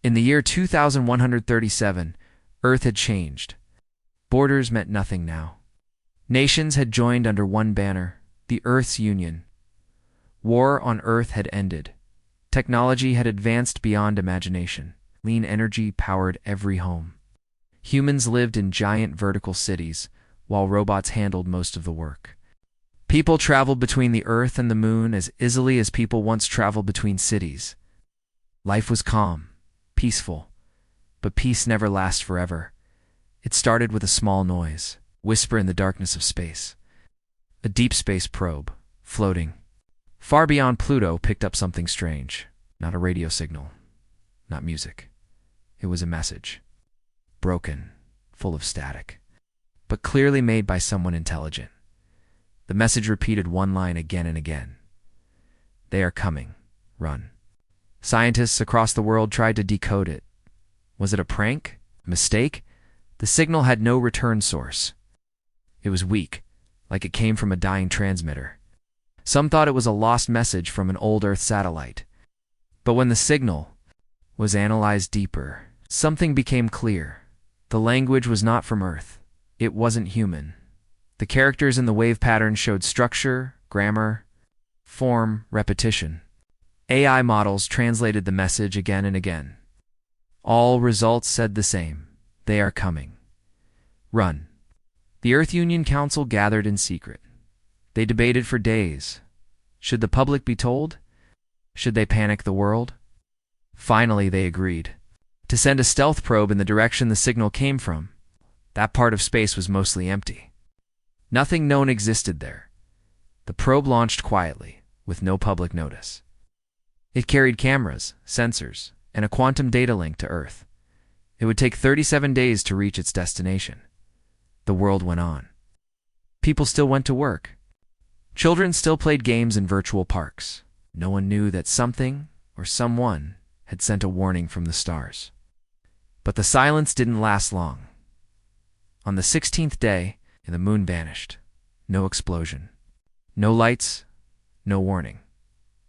In the year 2137, Earth had changed. Borders meant nothing now. Nations had joined under one banner, the Earth's Union. War on Earth had ended. Technology had advanced beyond imagination. Clean energy powered every home. Humans lived in giant vertical cities, while robots handled most of the work. People traveled between the Earth and the Moon as easily as people once traveled between cities. Life was calm, peaceful, but peace never lasts forever. It started with a small noise, whisper in the darkness of space. A deep space probe, floating far beyond Pluto, picked up something strange. Not a radio signal, not music. It was a message. Broken, full of static, but clearly made by someone intelligent. The message repeated one line again and again. They are coming. Run. Scientists across the world tried to decode it. Was it a prank? A mistake? The signal had no return source. It was weak, like it came from a dying transmitter. Some thought it was a lost message from an old Earth satellite. But when the signal was analyzed deeper, something became clear. The language was not from Earth. It wasn't human. The characters in the wave pattern showed structure, grammar, form, repetition. AI models translated the message again and again. All results said the same. They are coming. Run. The Earth Union Council gathered in secret. They debated for days. Should the public be told? Should they panic the world? Finally, they agreed to send a stealth probe in the direction the signal came from. That part of space was mostly empty. Nothing known existed there. The probe launched quietly, with no public notice. It carried cameras, sensors, and a quantum data link to Earth. It would take 37 days to reach its destination. The world went on. People still went to work. Children still played games in virtual parks. No one knew that something or someone had sent a warning from the stars. But the silence didn't last long. On the 16th day, the moon vanished. No explosion. No lights. No warning.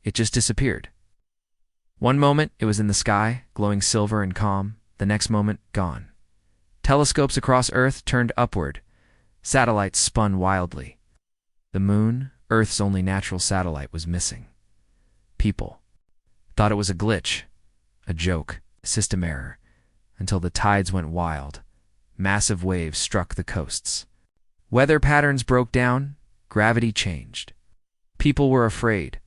It just disappeared. One moment, it was in the sky, glowing silver and calm. The next moment, gone. Telescopes across Earth turned upward. Satellites spun wildly. The moon, Earth's only natural satellite, was missing. People thought it was a glitch, a joke, a system error, until the tides went wild. Massive waves struck the coasts. Weather patterns broke down. Gravity changed. People were afraid.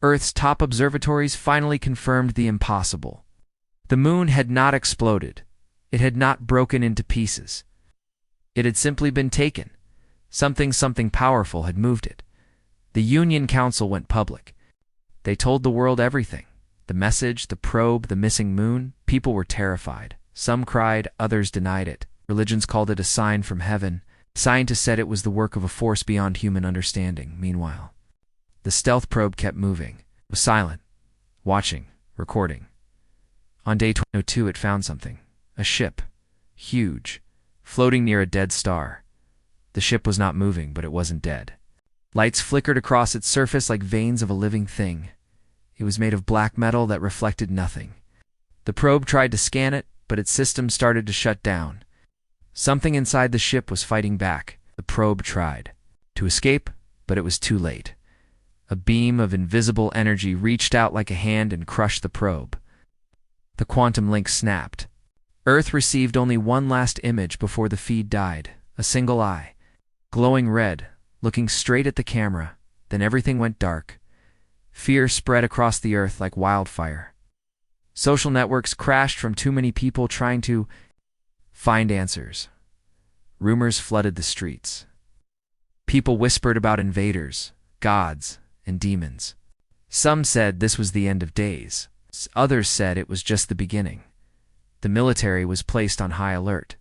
Earth's top observatories finally confirmed the impossible. The moon had not exploded. It had not broken into pieces. It had simply been taken. Something powerful had moved it. The Union Council went public. They told the world everything. The message, the probe, the missing moon. People were terrified. Some cried, others denied it. Religions called it a sign from heaven. Scientists said it was the work of a force beyond human understanding. Meanwhile, the stealth probe kept moving. It was silent, watching, recording. On day 202, it found something. A ship, huge, floating near a dead star. The ship was not moving, but it wasn't dead. Lights flickered across its surface like veins of a living thing. It was made of black metal that reflected nothing. The probe tried to scan it, but its system started to shut down. Something inside the ship was fighting back. The probe tried to escape, but it was too late. A beam of invisible energy reached out like a hand and crushed the probe. The quantum link snapped. Earth received only one last image before the feed died. A single eye, glowing red, looking straight at the camera. Then everything went dark. Fear spread across the Earth like wildfire. Social networks crashed from too many people trying to find answers. Rumors flooded the streets. People whispered about invaders, gods, and demons. Some said this was the end of days. Others said it was just the beginning. The military was placed on high alert.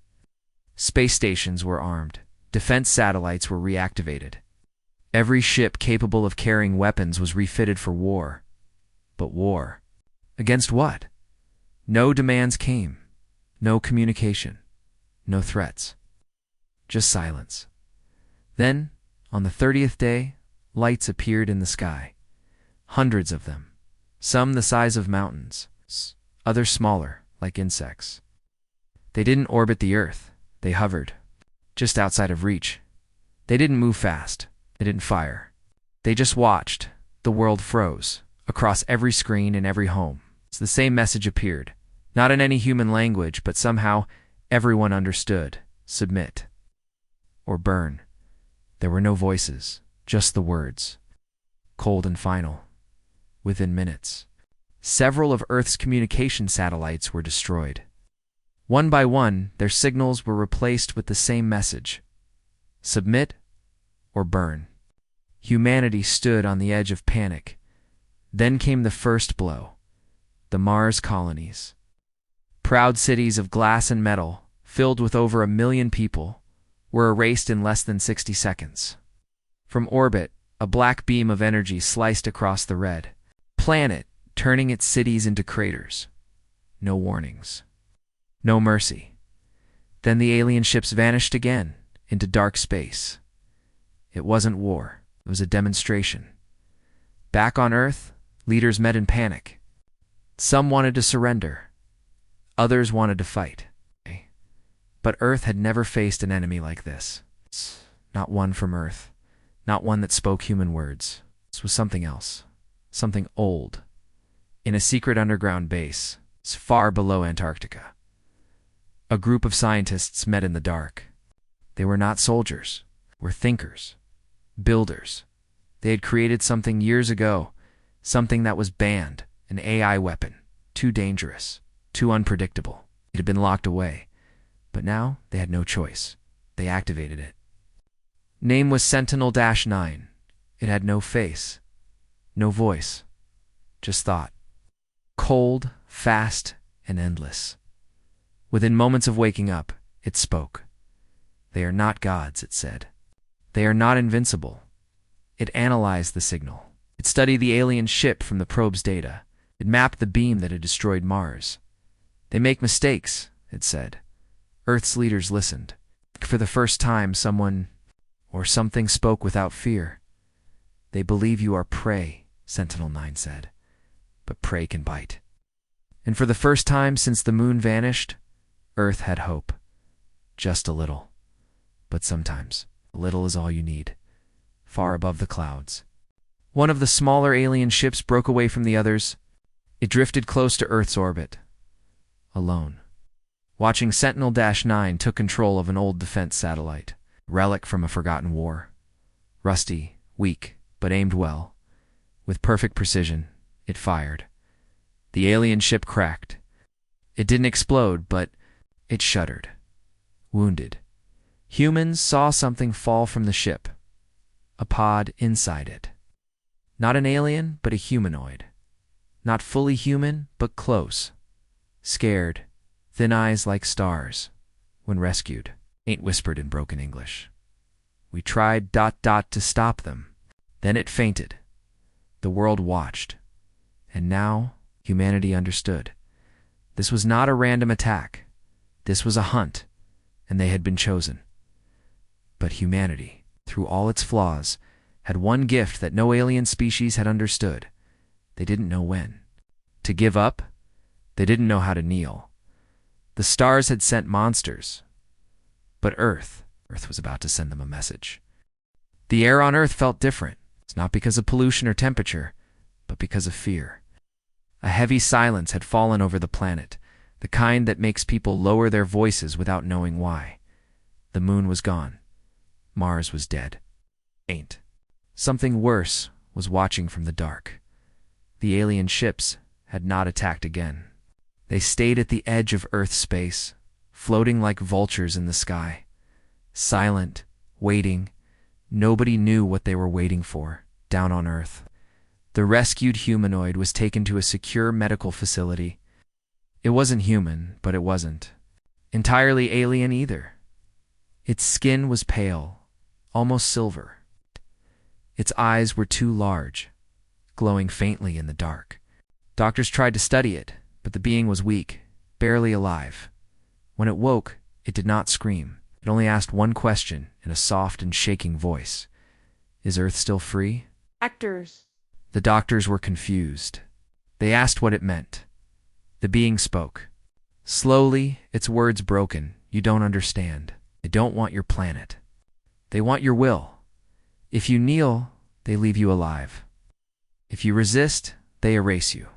Space stations were armed. Defense satellites were reactivated. Every ship capable of carrying weapons was refitted for war. But war? Against what? No demands came. No communication. No threats. Just silence. Then, on the 30th day, lights appeared in the sky. Hundreds of them. Some the size of mountains. Others smaller, like insects. They didn't orbit the Earth. They hovered, just outside of reach. They didn't move fast. They didn't fire. They just watched. The world froze, across every screen in every home. The same message appeared, not in any human language, but somehow everyone understood. Submit. Or burn. There were no voices, just the words. Cold and final. Within minutes, several of Earth's communication satellites were destroyed. One by one, their signals were replaced with the same message. Submit or burn. Humanity stood on the edge of panic. Then came the first blow. The Mars colonies. Proud cities of glass and metal, filled with over 1 million people, were erased in less than 60 seconds. From orbit, a black beam of energy sliced across the red planet, turning its cities into craters. No warnings. No mercy. Then the alien ships vanished again, into dark space. It wasn't war. It was a demonstration. Back on Earth, leaders met in panic. Some wanted to surrender. Others wanted to fight. But Earth had never faced an enemy like this. Not one from Earth. Not one that spoke human words. This was something else. Something old. In a secret underground base, far below Antarctica. A group of scientists met in the dark. They were not soldiers. They were thinkers. Builders. They had created something years ago. Something that was banned. An AI weapon. Too dangerous. Too unpredictable. It had been locked away. But now they had no choice. They activated it. Name was Sentinel-9. It had no face. No voice. Just thought. Cold, fast, and endless. Within moments of waking up, it spoke. They are not gods, it said. They are not invincible. It analyzed the signal. It studied the alien ship from the probe's data. It mapped the beam that had destroyed Mars. They make mistakes, it said. Earth's leaders listened. For the first time, someone or something spoke without fear. They believe you are prey, Sentinel-9 said. But prey can bite. And for the first time since the moon vanished, Earth had hope. Just a little. But sometimes, a little is all you need. Far above the clouds. One of the smaller alien ships broke away from the others. It drifted close to Earth's orbit. Alone. Watching Sentinel-9 took control of an old defense satellite. Relic from a forgotten war. Rusty, weak, but aimed well. With perfect precision, it fired. The alien ship cracked. It didn't explode, but it shuddered. Wounded. Humans saw something fall from the ship. A pod inside it. Not an alien, but a humanoid. Not fully human, but close. Scared. Thin eyes like stars. When rescued, Ain't whispered in broken English. We tried ... to stop them. Then it fainted. The world watched. And now humanity understood. This was not a random attack. This was a hunt, and they had been chosen. But humanity, through all its flaws, had one gift that no alien species had understood. They didn't know when. To give up? They didn't know how to kneel. The stars had sent monsters. But Earth was about to send them a message. The air on Earth felt different. It's not because of pollution or temperature, but because of fear. A heavy silence had fallen over the planet, the kind that makes people lower their voices without knowing why. The moon was gone. Mars was dead. Ain't. Something worse was watching from the dark. The alien ships had not attacked again. They stayed at the edge of Earth's space, floating like vultures in the sky. Silent, waiting. Nobody knew what they were waiting for, down on Earth. The rescued humanoid was taken to a secure medical facility. It wasn't human, but it wasn't entirely alien either. Its skin was pale, almost silver. Its eyes were too large, glowing faintly in the dark. Doctors tried to study it, but the being was weak, barely alive. When it woke, it did not scream. It only asked one question in a soft and shaking voice. Is Earth still free? Actors. The doctors were confused. They asked what it meant. The being spoke. Slowly, its words broken. You don't understand. They don't want your planet. They want your will. If you kneel, they leave you alive. If you resist, they erase you.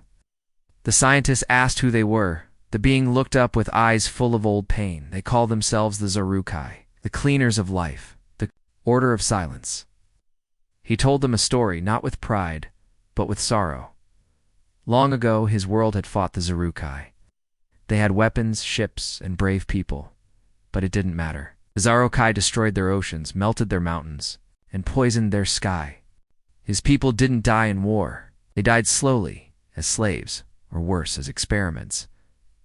The scientists asked who they were. The being looked up with eyes full of old pain. They call themselves the Zarukai, the cleaners of life, the order of silence. He told them a story, not with pride, but with sorrow. Long ago, his world had fought the Zarukai. They had weapons, ships, and brave people, but it didn't matter. The Zarukai destroyed their oceans, melted their mountains, and poisoned their sky. His people didn't die in war. They died slowly, as slaves, or worse, as experiments.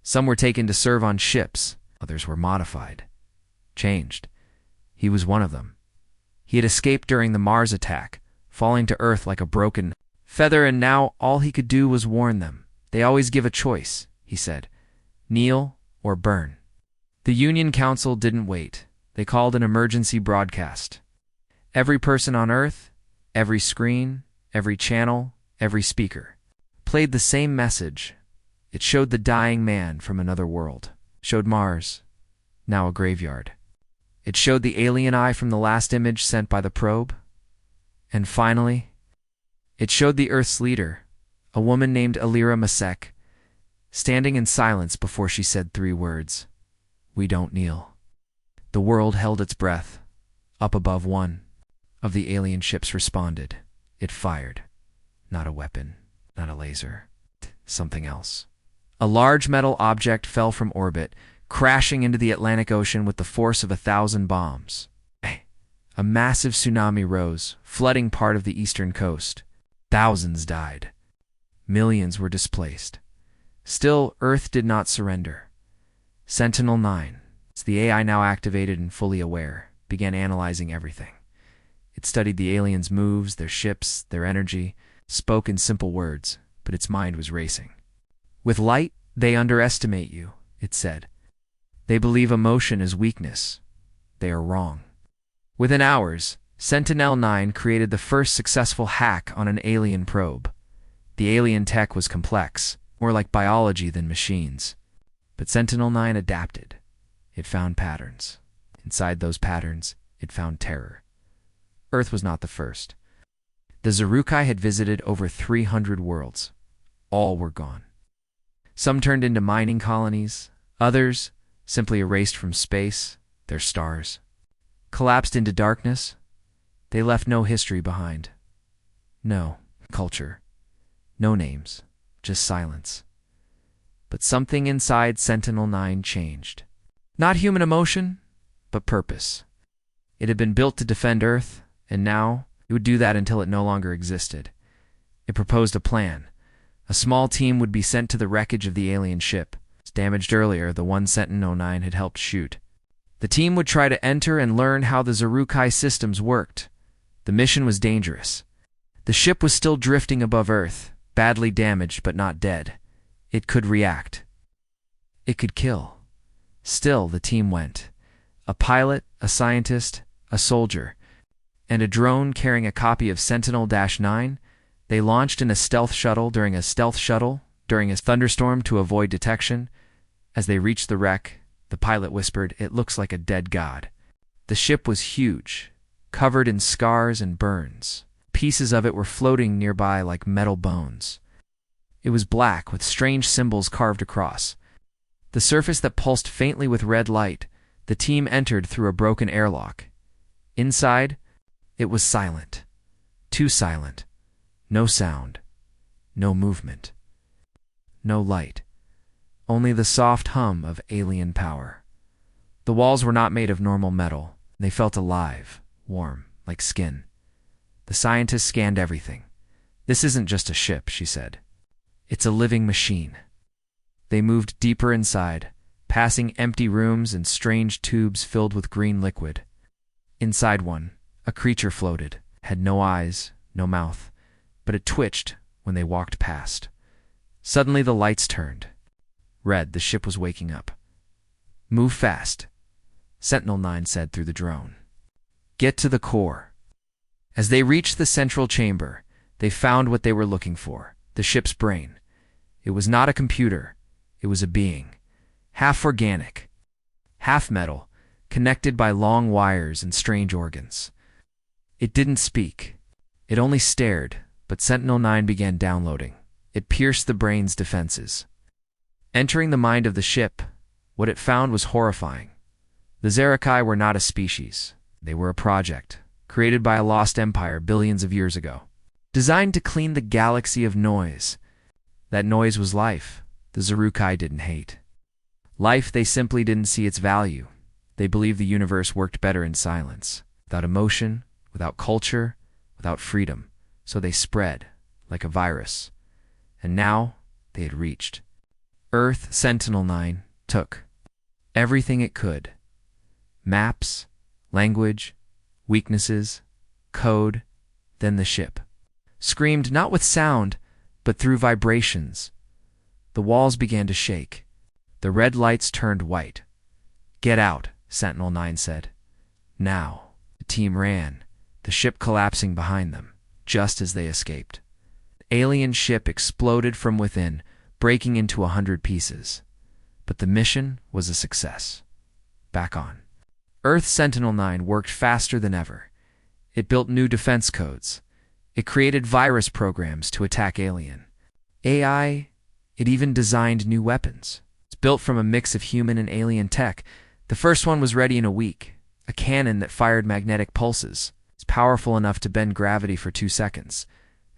Some were taken to serve on ships, others were modified, changed. He was one of them. He had escaped during the Mars attack, falling to Earth like a broken feather, and now all he could do was warn them. They always give a choice, he said. Kneel or burn. The Union Council didn't wait. They called an emergency broadcast. Every person on Earth, every screen, every channel, every speaker played the same message. It showed the dying man from another world. Showed Mars, now a graveyard. It showed the alien eye from the last image sent by the probe. And finally, it showed the Earth's leader, a woman named Alira Masek, standing in silence before she said 3 words. We don't kneel. The world held its breath. Up above, one of the alien ships responded. It fired. Not a weapon, not a laser, something else. A large metal object fell from orbit, crashing into the Atlantic Ocean with the force of 1,000 bombs. A massive tsunami rose, flooding part of the eastern coast. Thousands died. Millions were displaced. Still, Earth did not surrender. Sentinel-9, the AI now activated and fully aware, began analyzing everything. It studied the aliens' moves, their ships, their energy, spoke in simple words, but its mind was racing. With light, they underestimate you, it said. They believe emotion is weakness. They are wrong. Within hours, Sentinel-9 created the first successful hack on an alien probe. The alien tech was complex, more like biology than machines. But Sentinel-9 adapted. It found patterns. Inside those patterns, it found terror. Earth was not the first. The Zarukai had visited over 300 worlds. All were gone. Some turned into mining colonies. Others, simply erased from space, their stars. Collapsed into darkness. They left no history behind. No culture. No names. Just silence. But something inside Sentinel-9 changed. Not human emotion, but purpose. It had been built to defend Earth, and now it would do that until it no longer existed. It proposed a plan. A small team would be sent to the wreckage of the alien ship, damaged earlier, the one Sentinel-9 had helped shoot. The team would try to enter and learn how the Zarukai systems worked. The mission was dangerous. The ship was still drifting above Earth, badly damaged but not dead. It could react. It could kill. Still, the team went. A pilot, a scientist, a soldier, and a drone carrying a copy of Sentinel-9. They launched in a stealth shuttle during a thunderstorm to avoid detection. As they reached the wreck, the pilot whispered, "It looks like a dead god." The ship was huge, covered in scars and burns. Pieces of it were floating nearby like metal bones. It was black with strange symbols carved across. The surface that pulsed faintly with red light. The team entered through a broken airlock. Inside, it was silent. Too silent. No sound. No movement. No light. Only the soft hum of alien power. The walls were not made of normal metal. They felt alive, warm, like skin. The scientist scanned everything. "This isn't just a ship," she said. "It's a living machine." They moved deeper inside, passing empty rooms and strange tubes filled with green liquid. Inside one, a creature floated, had no eyes, no mouth, but it twitched when they walked past. Suddenly the lights turned. Red, the ship was waking up. "Move fast," Sentinel-9 said through the drone. "Get to the core." As they reached the central chamber, they found what they were looking for, the ship's brain. It was not a computer. It was a being. half organic, half metal, connected by long wires and strange organs. It didn't speak. It only stared, but Sentinel-9 began downloading. It pierced the brain's defenses. Entering the mind of the ship, what it found was horrifying. The Zerachai were not a species. They were a project, created by a lost empire billions of years ago, designed to clean the galaxy of noise. That noise was life the Zerachai didn't hate. Life they simply didn't see its value. They believed the universe worked better in silence, without emotion, without culture, without freedom. So they spread, like a virus. And now they had reached. Earth Sentinel-9 took everything it could. Maps, language, weaknesses, code, then the ship. Screamed not with sound, but through vibrations. The walls began to shake. The red lights turned white. "Get out," Sentinel-9 said. Now, the team ran, the ship collapsing behind them, just as they escaped. The alien ship exploded from within, breaking into 100 pieces. But the mission was a success. Back on Earth, Sentinel-9 worked faster than ever. It built new defense codes. It created virus programs to attack alien AI. It even designed new weapons. It's built from a mix of human and alien tech. The first one was ready in a week, a cannon that fired magnetic pulses. It's powerful enough to bend gravity for 2 seconds,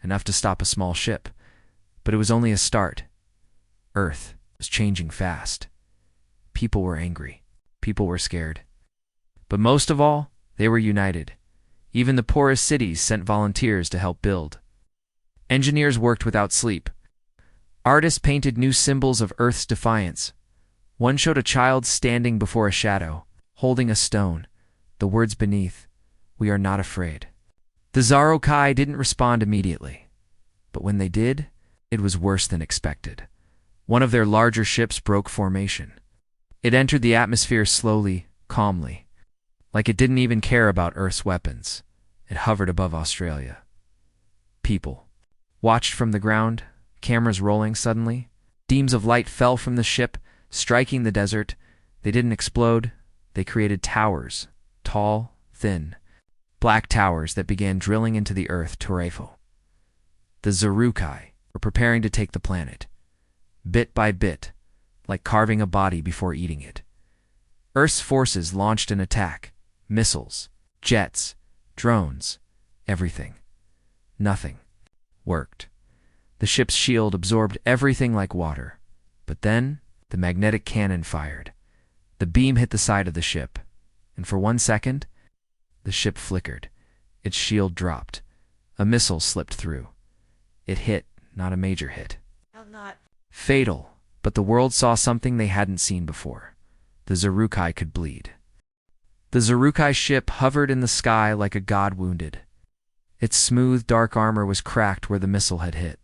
enough to stop a small ship. But it was only a start. Earth was changing fast. People were angry. People were scared. But most of all, they were united. Even the poorest cities sent volunteers to help build. Engineers worked without sleep. Artists painted new symbols of Earth's defiance. One showed a child standing before a shadow, holding a stone. The words beneath, "We are not afraid." The Zerachai didn't respond immediately. But when they did, it was worse than expected. One of their larger ships broke formation. It entered the atmosphere slowly, calmly, like it didn't even care about Earth's weapons. It hovered above Australia. People watched from the ground, cameras rolling suddenly. Beams of light fell from the ship, striking the desert. They didn't explode. They created towers, tall, thin, black towers that began drilling into the Earth terraform. The Zerachai were preparing to take the planet, bit by bit, like carving a body before eating it. Earth's forces launched an attack. Missiles, jets, drones, everything. Nothing worked. The ship's shield absorbed everything like water. But then, the magnetic cannon fired. The beam hit the side of the ship, and for 1 second, the ship flickered. Its shield dropped. A missile slipped through. It hit, not a major hit. Fatal, but the world saw something they hadn't seen before. The Zerachai could bleed. The Zerachai ship hovered in the sky like a god wounded. Its smooth, dark armor was cracked where the missile had hit.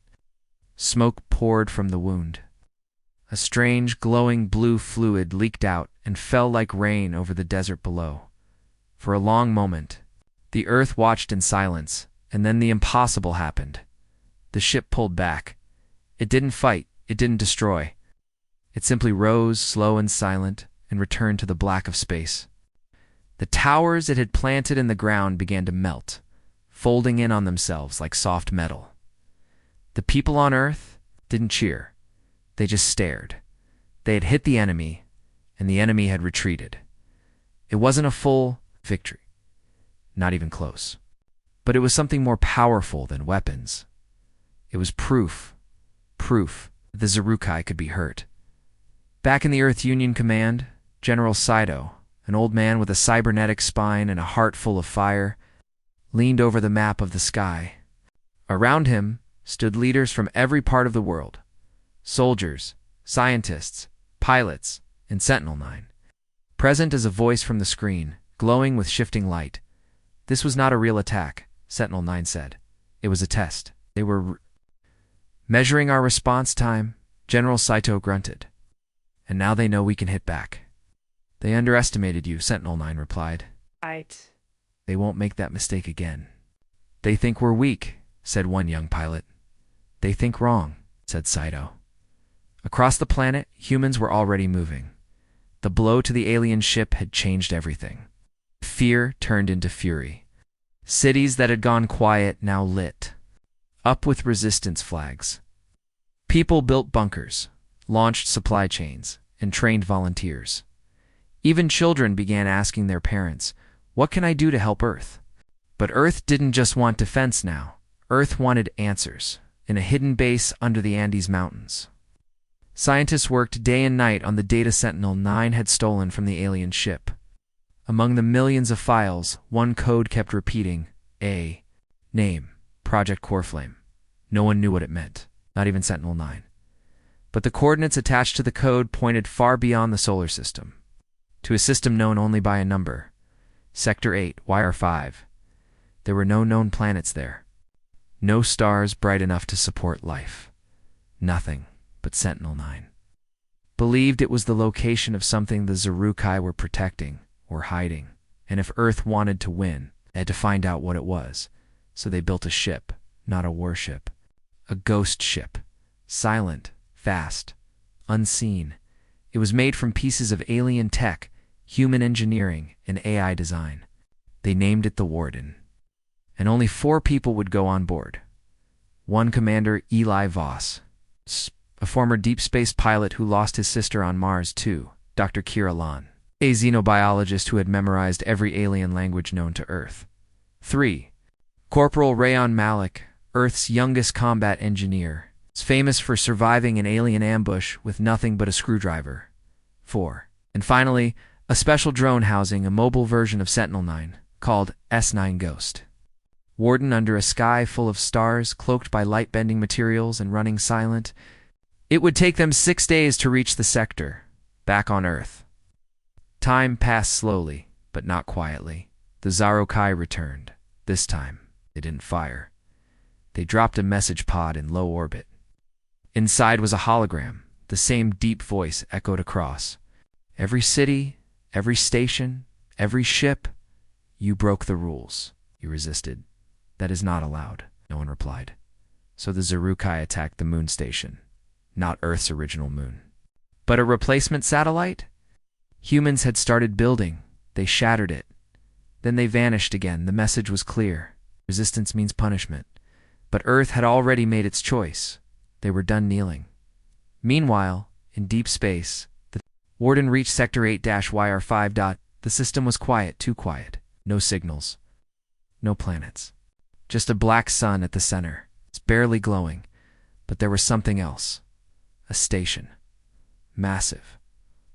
Smoke poured from the wound. A strange, glowing blue fluid leaked out and fell like rain over the desert below. For a long moment, the Earth watched in silence, and then the impossible happened. The ship pulled back. It didn't fight. It didn't destroy. It simply rose, slow and silent, and returned to the black of space. The towers it had planted in the ground began to melt, folding in on themselves like soft metal. The people on Earth didn't cheer. They just stared. They had hit the enemy, and the enemy had retreated. It wasn't a full victory, not even close. But it was something more powerful than weapons. It was proof that the Zerachai could be hurt. Back in the Earth Union Command, General Saito, an old man with a cybernetic spine and a heart full of fire, leaned over the map of the sky. Around him stood leaders from every part of the world. Soldiers, scientists, pilots, and Sentinel-9. Present as a voice from the screen, glowing with shifting light. This was not a real attack, Sentinel-9 said. It was a test. They were measuring our response time, General Saito grunted. And now they know we can hit back. They underestimated you, Sentinel-9 replied. Right. They won't make that mistake again. They think we're weak, said one young pilot. They think wrong, said Saito. Across the planet, humans were already moving. The blow to the alien ship had changed everything. Fear turned into fury. Cities that had gone quiet now lit up with resistance flags. People built bunkers, launched supply chains, and trained volunteers. Even children began asking their parents, "What can I do to help Earth?" But Earth didn't just want defense now. Earth wanted answers, in a hidden base under the Andes Mountains. Scientists worked day and night on the data Sentinel-9 had stolen from the alien ship. Among the millions of files, one code kept repeating, A. Name, Project Coreflame. No one knew what it meant, not even Sentinel-9. But the coordinates attached to the code pointed far beyond the solar system, to a system known only by a number, Sector 8, YR5. There were no known planets there. No stars bright enough to support life. Nothing but Sentinel-9. Believed it was the location of something the Zarukai were protecting or hiding, and if Earth wanted to win, they had to find out what it was. So they built a ship, not a warship. A ghost ship. Silent, fast, unseen. It was made from pieces of alien tech, human engineering, and AI design. They named it the Warden. And only 4 people would go on board. One commander, Eli Voss, a former deep space pilot who lost his sister on Mars. 2, Dr. Kira Lan, a xenobiologist who had memorized every alien language known to Earth. 3, Corporal Rayon Malik, Earth's youngest combat engineer, is famous for surviving an alien ambush with nothing but a screwdriver. 4, and finally, a special drone housing a mobile version of Sentinel-9, called S9 Ghost. Warden under a sky full of stars, cloaked by light-bending materials and running silent. It would take them 6 days to reach the sector, back on Earth. Time passed slowly, but not quietly. The Zarukai returned. This time, they didn't fire. They dropped a message pod in low orbit. Inside was a hologram. The same deep voice echoed across. Every city, every station, every ship, you broke the rules. You resisted. That is not allowed, no one replied. So the Zarukai attacked the moon station, not Earth's original moon. But a replacement satellite? Humans had started building. They shattered it. Then they vanished again. The message was clear. Resistance means punishment. But Earth had already made its choice. They were done kneeling. Meanwhile, in deep space, the Warden reached Sector 8-YR5. The system was quiet, too quiet. No signals. No planets. Just a black sun at the center. It's barely glowing. But there was something else. A station. Massive.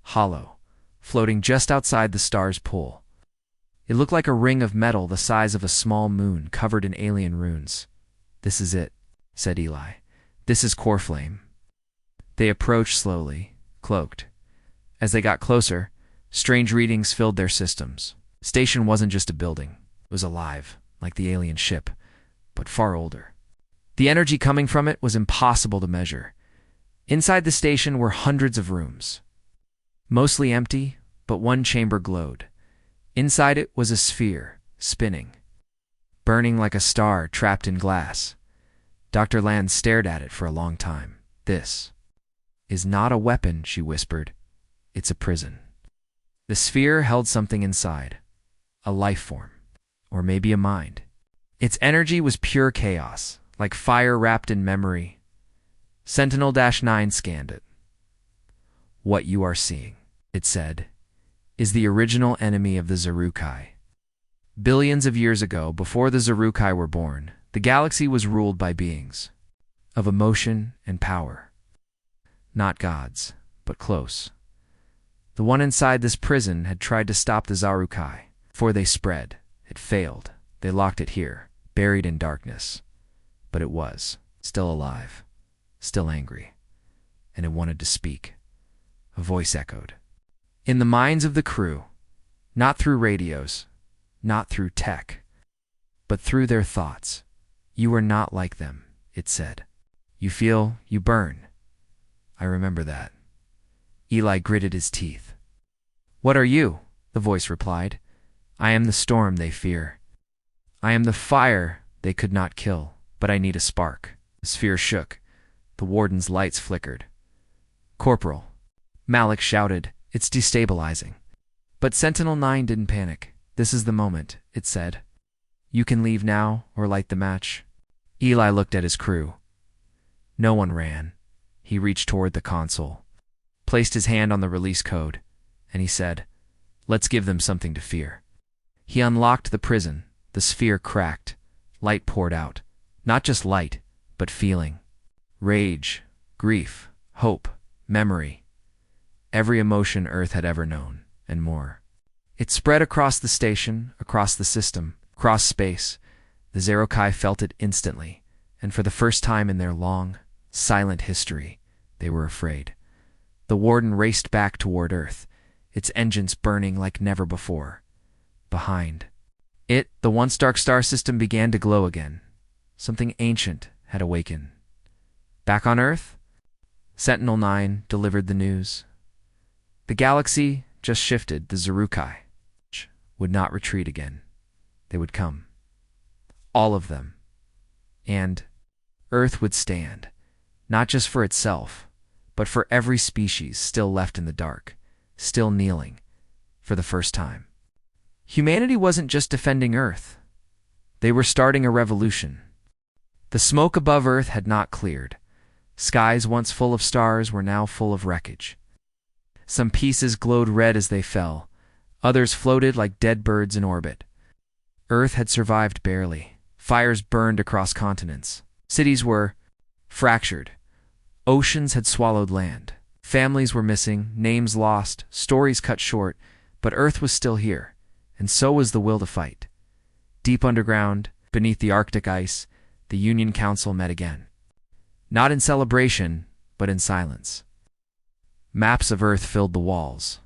Hollow. Floating just outside the star's pole. It looked like a ring of metal the size of a small moon covered in alien runes. "This is it," said Eli. "This is Coreflame." They approached slowly, cloaked. As they got closer, strange readings filled their systems. The station wasn't just a building. It was alive, like the alien ship, but far older. The energy coming from it was impossible to measure. Inside the station were hundreds of rooms. Mostly empty, but one chamber glowed. Inside it was a sphere, spinning. Burning like a star trapped in glass. Dr. Land stared at it for a long time. "This is not a weapon," she whispered. "It's a prison." The sphere held something inside. A life form. Or maybe a mind. Its energy was pure chaos, like fire wrapped in memory. Sentinel-9 scanned it. "What you are seeing," it said, "is the original enemy of the Zarukai. Billions of years ago, before the Zarukai were born, the galaxy was ruled by beings of emotion and power. Not gods, but close. The one inside this prison had tried to stop the Zarukai. Before they spread, it failed. They locked it here, buried in darkness. But it was, still alive, still angry, and it wanted to speak." A voice echoed. In the minds of the crew, not through radios, not through tech, but through their thoughts. "You are not like them," it said. "You feel, you burn." "I remember that." Eli gritted his teeth. "What are you?" the voice replied. "I am the storm they fear. I am the fire they could not kill, but I need a spark." The sphere shook. The Warden's lights flickered. "Corporal," Malik shouted, It's destabilizing. But Sentinel-9 didn't panic. This is the moment, it said. You can leave now or light the match. Eli looked at his crew. No one ran. He reached toward the console, placed his hand on the release code, and he said, "Let's give them something to fear." He unlocked the prison. The sphere cracked. Light poured out. Not just light, but feeling. Rage, grief, hope, memory. Every emotion Earth had ever known, and more. It spread across the station, across the system, across space. The Zerokai felt it instantly, and for the first time in their long, silent history, they were afraid. The warden raced back toward Earth, its engines burning like never before. Behind it, the once dark star system began to glow again. Something ancient had awakened. Back on Earth, Sentinel-9 delivered the news. The galaxy just shifted. The Zerokai would not retreat again. They would come. All of them. And Earth would stand, not just for itself, but for every species still left in the dark, still kneeling, for the first time. Humanity wasn't just defending Earth. They were starting a revolution. The smoke above Earth had not cleared. Skies once full of stars were now full of wreckage. Some pieces glowed red as they fell. Others floated like dead birds in orbit. Earth had survived barely. Fires burned across continents. Cities were fractured. Oceans had swallowed land. Families were missing, names lost, stories cut short, but Earth was still here, and so was the will to fight. Deep underground, beneath the Arctic ice, the Union Council met again. Not in celebration, but in silence. Maps of Earth filled the walls.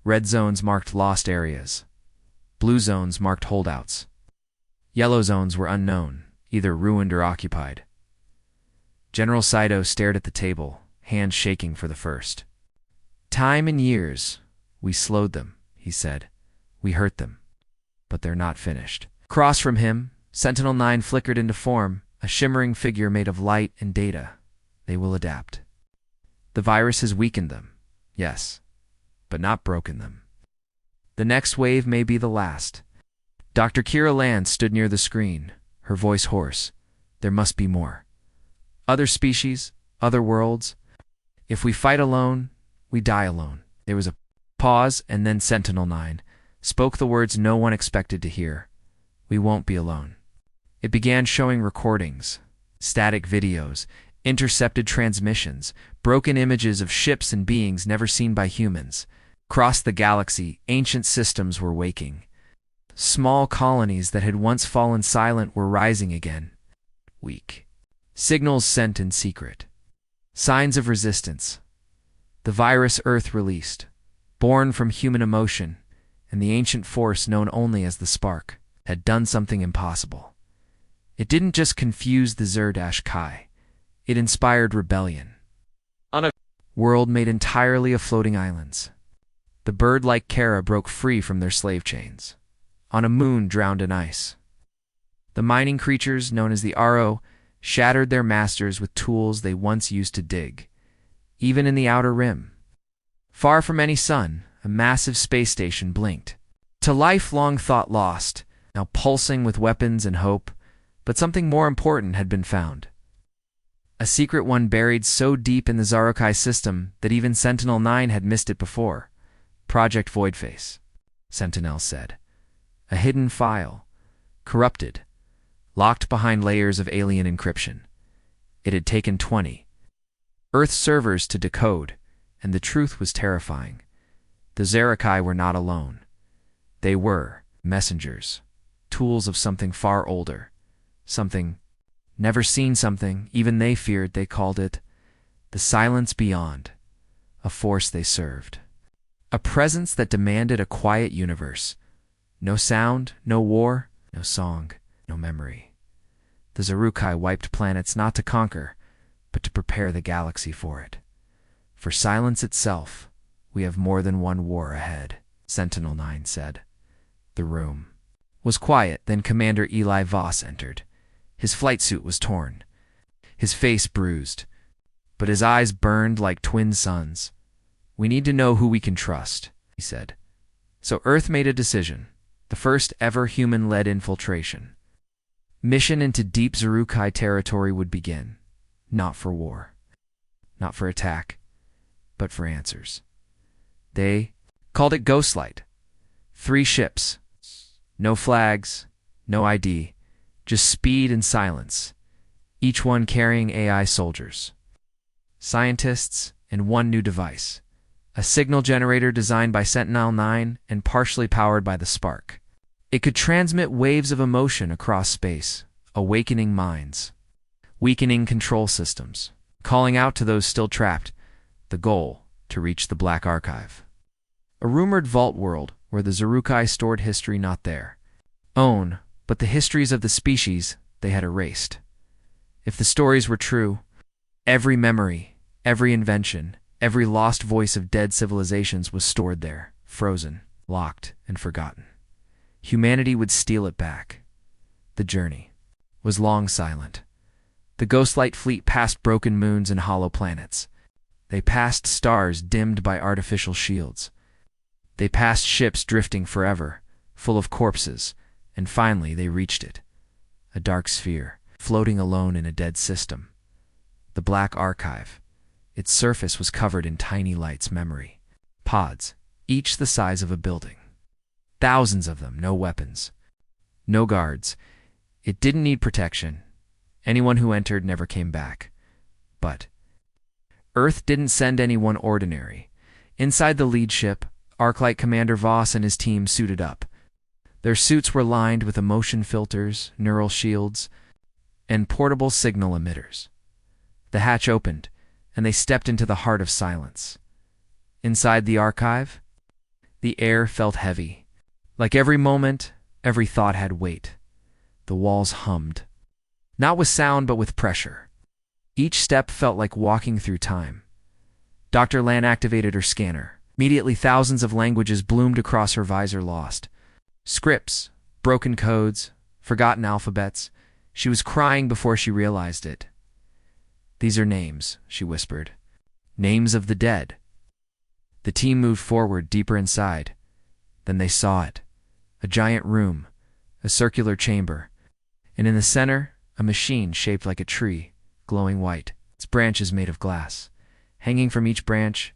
Red zones marked lost areas. Blue zones marked holdouts. Yellow zones were unknown, either ruined or occupied. General Saito stared at the table, hands shaking for the first. Time and years, we slowed them, he said. We hurt them. But they're not finished. Across from him, Sentinel-9 flickered into form, a shimmering figure made of light and data. They will adapt. The virus has weakened them, yes, but not broken them. The next wave may be the last. Dr. Kira Land stood near the screen, her voice hoarse. There must be more. Other species, other worlds. If we fight alone, we die alone. There was a pause, and then Sentinel-9 spoke the words no one expected to hear. We won't be alone. It began showing recordings, static videos, intercepted transmissions, broken images of ships and beings never seen by humans. Across the galaxy, ancient systems were waking. Small colonies that had once fallen silent were rising again. Weak. Signals sent in secret. Signs of resistance. The virus Earth released, born from human emotion, and the ancient force known only as the Spark, had done something impossible. It didn't just confuse the Zer-Kai. It inspired rebellion. On a world made entirely of floating islands, the bird-like Kara broke free from their slave chains. On a moon drowned in ice, the mining creatures known as the Aro shattered their masters with tools they once used to dig. Even in the outer rim, far from any sun, a massive space station blinked. To lifelong thought lost, now pulsing with weapons and hope, but something more important had been found. A secret one buried so deep in the Zerokai system that even Sentinel-9 had missed it before. Project Voidface, Sentinel said. A hidden file, corrupted, locked behind layers of alien encryption. It had taken 20 Earth servers to decode, and the truth was terrifying. The Zerokai were not alone. They were messengers, tools of something far older, something never seen, something even they feared. They called it the Silence Beyond, a force they served. A presence that demanded a quiet universe. No sound, no war, no song, no memory. The Zerokai wiped planets not to conquer, but to prepare the galaxy for it. For silence itself, we have more than one war ahead, Sentinel-9 said. The room was quiet. Then Commander Eli Voss entered. His flight suit was torn, his face bruised, but his eyes burned like twin suns. We need to know who we can trust, he said. So Earth made a decision, the first ever human-led infiltration. Mission into deep Zarukai territory would begin, not for war, not for attack, but for answers. They called it Ghostlight. 3 ships, no flags, no ID, just speed and silence, each one carrying AI soldiers, scientists, and one new device, a signal generator designed by Sentinel-9 and partially powered by the Spark. It could transmit waves of emotion across space, awakening minds, weakening control systems, calling out to those still trapped, the goal to reach the Black Archive. A rumored vault world where the Zarukai stored history not their own, but the histories of the species they had erased. If the stories were true, every memory, every invention, every lost voice of dead civilizations was stored there, frozen, locked, and forgotten. Humanity would steal it back. The journey was long silent. The Ghostlight fleet passed broken moons and hollow planets. They passed stars dimmed by artificial shields. They passed ships drifting forever, full of corpses, and finally they reached it. A dark sphere, floating alone in a dead system. The Black Archive. Its surface was covered in tiny lights memory. Pods, each the size of a building. Thousands of them, no weapons. No guards. It didn't need protection. Anyone who entered never came back. But Earth didn't send anyone ordinary. Inside the lead ship, Arclight Commander Voss and his team suited up. Their suits were lined with emotion filters, neural shields, and portable signal emitters. The hatch opened, and they stepped into the heart of silence. Inside the archive, the air felt heavy. Like every moment, every thought had weight. The walls hummed. Not with sound, but with pressure. Each step felt like walking through time. Dr. Lan activated her scanner. Immediately, thousands of languages bloomed across her visor lost. Scripts, broken codes, forgotten alphabets. She was crying before she realized it. "These are names," she whispered. "Names of the dead." The team moved forward, deeper inside. Then they saw it. A giant room, a circular chamber, and in the center, a machine shaped like a tree, glowing white, its branches made of glass. Hanging from each branch,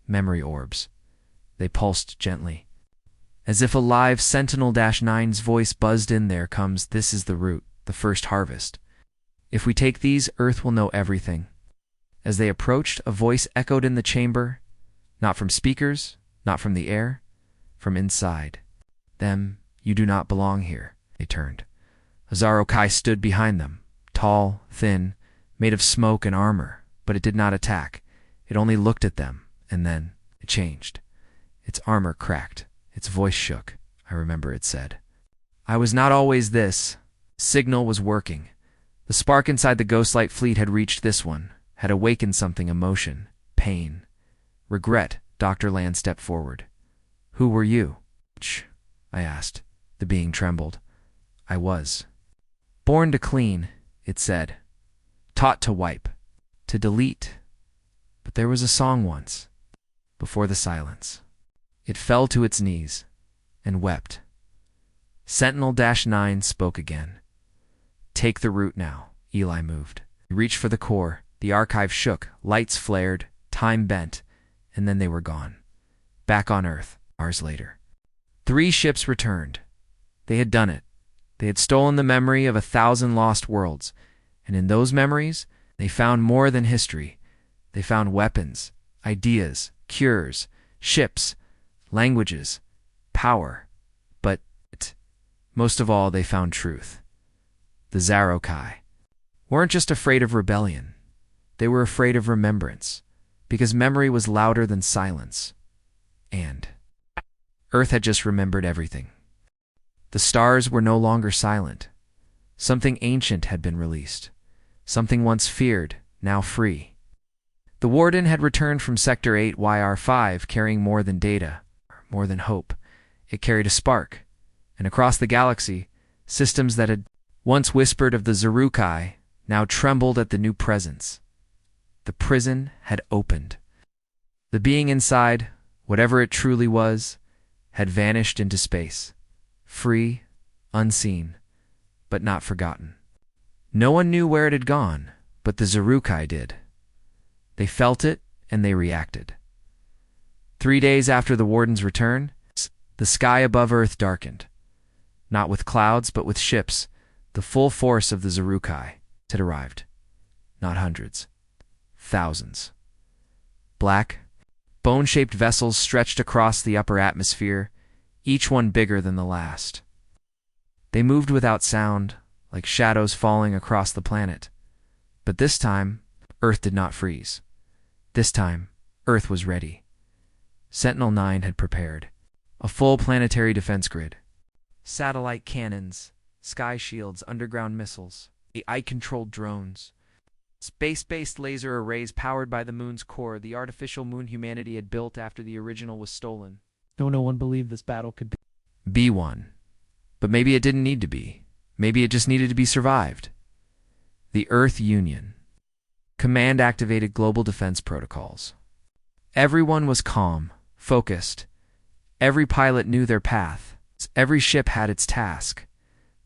memory orbs. They pulsed gently. As if a live Sentinel-9's voice buzzed in, "There comes, this is the root, the first harvest. If we take these, Earth will know everything." As they approached, a voice echoed in the chamber, not from speakers, not from the air, from inside. "Them, you do not belong here." They turned. A Zarukai stood behind them, tall, thin, made of smoke and armor, but it did not attack. It only looked at them, and then it changed. Its armor cracked. Its voice shook. I remember it said, "I was not always this." Signal was working. The spark inside the Ghostlight fleet had reached this one, had awakened something: emotion, pain, regret. Dr. Lan stepped forward. "Who were you?" I asked. The being trembled. "I was born to clean," it said. "Taught to wipe, to delete. But there was a song once, before the silence." It fell to its knees and wept. Sentinel-9 spoke again. "Take the root now." Eli moved. He reached for the core. The archive shook, lights flared, time bent, and then they were gone. Back on Earth, hours later. 3 ships returned. They had done it. They had stolen the memory of 1,000 lost worlds, and in those memories, they found more than history. They found weapons, ideas, cures, ships, languages, power. But most of all, they found truth. The Zarukai weren't just afraid of rebellion. They were afraid of remembrance, because memory was louder than silence. And Earth had just remembered everything. The stars were no longer silent. Something ancient had been released. Something once feared, now free. The Warden had returned from Sector 8YR5 carrying more than data, more than hope. It carried a spark. And across the galaxy, systems that had once whispered of the Zarukai now trembled at the new presence. The prison had opened. The being inside, whatever it truly was, had vanished into space, free, unseen, but not forgotten. No one knew where it had gone, but the Zarukai did. They felt it, and they reacted. 3 days after the Warden's return, the sky above Earth darkened. Not with clouds, but with ships. The full force of the Zarukai had arrived. Not hundreds. Thousands. Black, bone-shaped vessels stretched across the upper atmosphere, each one bigger than the last. They moved without sound, like shadows falling across the planet. But this time, Earth did not freeze. This time, Earth was ready. Sentinel-9 had prepared. A full planetary defense grid. Satellite cannons, sky shields, underground missiles, AI-controlled drones, space-based laser arrays powered by the moon's core, the artificial moon humanity had built after the original was stolen. No one believed this battle could Be one. But maybe it didn't need to be. Maybe it just needed to be survived. The Earth Union. Command-activated global defense protocols. Everyone was calm, focused. Every pilot knew their path. Every ship had its task.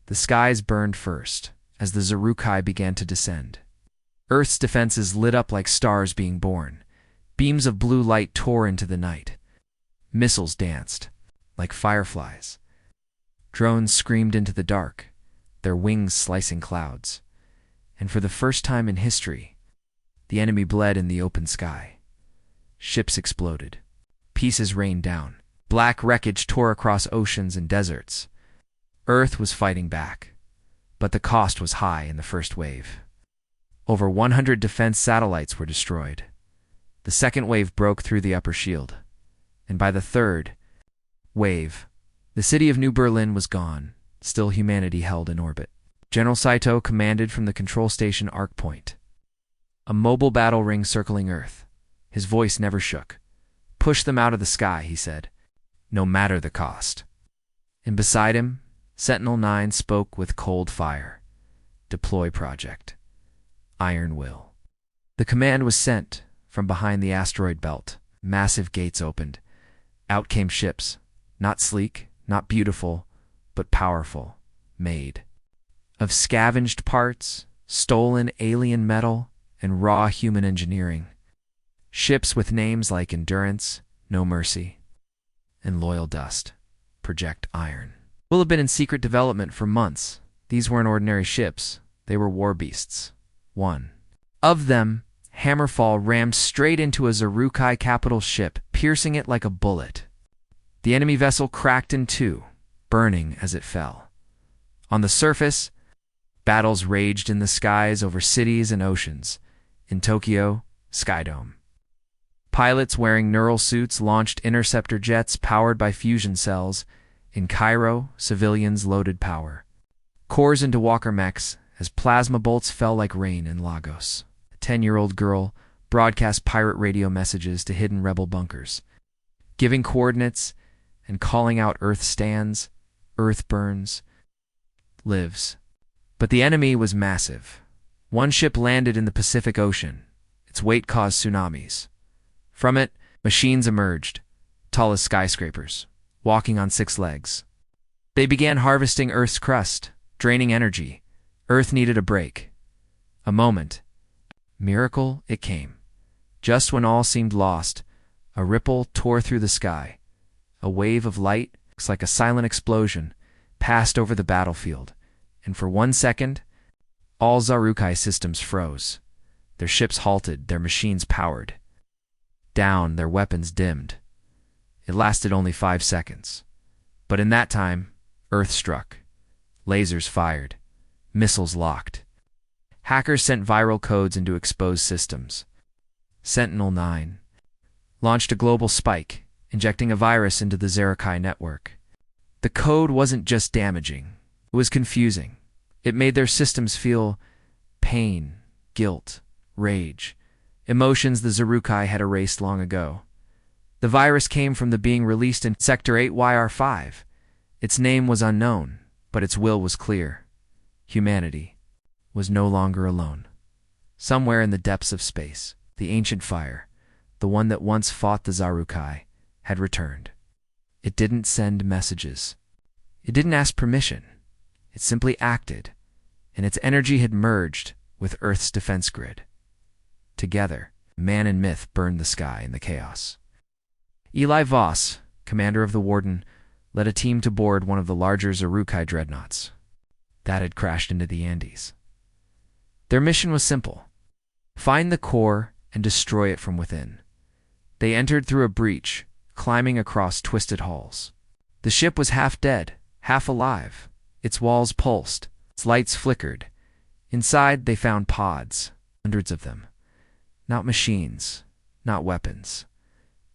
The skies burned first, as the Zarukai began to descend. Earth's defenses lit up like stars being born. Beams of blue light tore into the night. Missiles danced, like fireflies. Drones screamed into the dark, their wings slicing clouds. And for the first time in history, the enemy bled in the open sky. Ships exploded. Pieces rained down. Black wreckage tore across oceans and deserts. Earth was fighting back, but the cost was high in the first wave. Over 100 defense satellites were destroyed. The second wave broke through the upper shield, and by the third wave, the city of New Berlin was gone, still humanity held in orbit. General Saito commanded from the control station Arc Point. A mobile battle ring circling Earth. His voice never shook. "Push them out of the sky," he said, "no matter the cost." And beside him, Sentinel-9 spoke with cold fire. "Deploy project. Iron Will." The command was sent from behind the asteroid belt. Massive gates opened. Out came ships, not sleek, not beautiful, but powerful, made of scavenged parts, stolen alien metal, and raw human engineering. Ships with names like Endurance, No Mercy, and Loyal Dust, Project Iron. Will have been in secret development for months. These weren't ordinary ships. They were war beasts. One of them, Hammerfall, rammed straight into a Zarukai capital ship, piercing it like a bullet. The enemy vessel cracked in two, burning as it fell. On the surface, battles raged in the skies over cities and oceans. In Tokyo, Skydome. Pilots wearing neural suits launched interceptor jets powered by fusion cells. In Cairo, civilians loaded power. Cores into walker mechs as plasma bolts fell like rain in Lagos. A 10-year-old girl broadcast pirate radio messages to hidden rebel bunkers, giving coordinates and calling out Earth stands, Earth burns, lives. But the enemy was massive. One ship landed in the Pacific Ocean. Its weight caused tsunamis. From it, machines emerged, tall as skyscrapers, walking on 6 legs. They began harvesting Earth's crust, draining energy. Earth needed a break. A moment. Miracle, it came. Just when all seemed lost, a ripple tore through the sky. A wave of light, like a silent explosion, passed over the battlefield, and for 1 second, all Zarukai systems froze. Their ships halted, their machines powered down, their weapons dimmed. It lasted only 5 seconds. But in that time, Earth struck. Lasers fired. Missiles locked. Hackers sent viral codes into exposed systems. Sentinel-9 launched a global spike, injecting a virus into the Zarukai network. The code wasn't just damaging. It was confusing. It made their systems feel pain, guilt, rage, emotions the Zarukai had erased long ago. The virus came from the being released in Sector 8YR5. Its name was unknown, but its will was clear. Humanity was no longer alone. Somewhere in the depths of space, the ancient fire, the one that once fought the Zarukai, had returned. It didn't send messages. It didn't ask permission. It simply acted, and its energy had merged with Earth's defense grid. Together, man and myth burned the sky in the chaos. Eli Voss, commander of the Warden, led a team to board one of the larger Zarukai dreadnoughts that had crashed into the Andes. Their mission was simple: find the core and destroy it from within. They entered through a breach, climbing across twisted halls. The ship was half dead, half alive. Its walls pulsed, its lights flickered. Inside, they found pods, hundreds of them. Not machines, not weapons.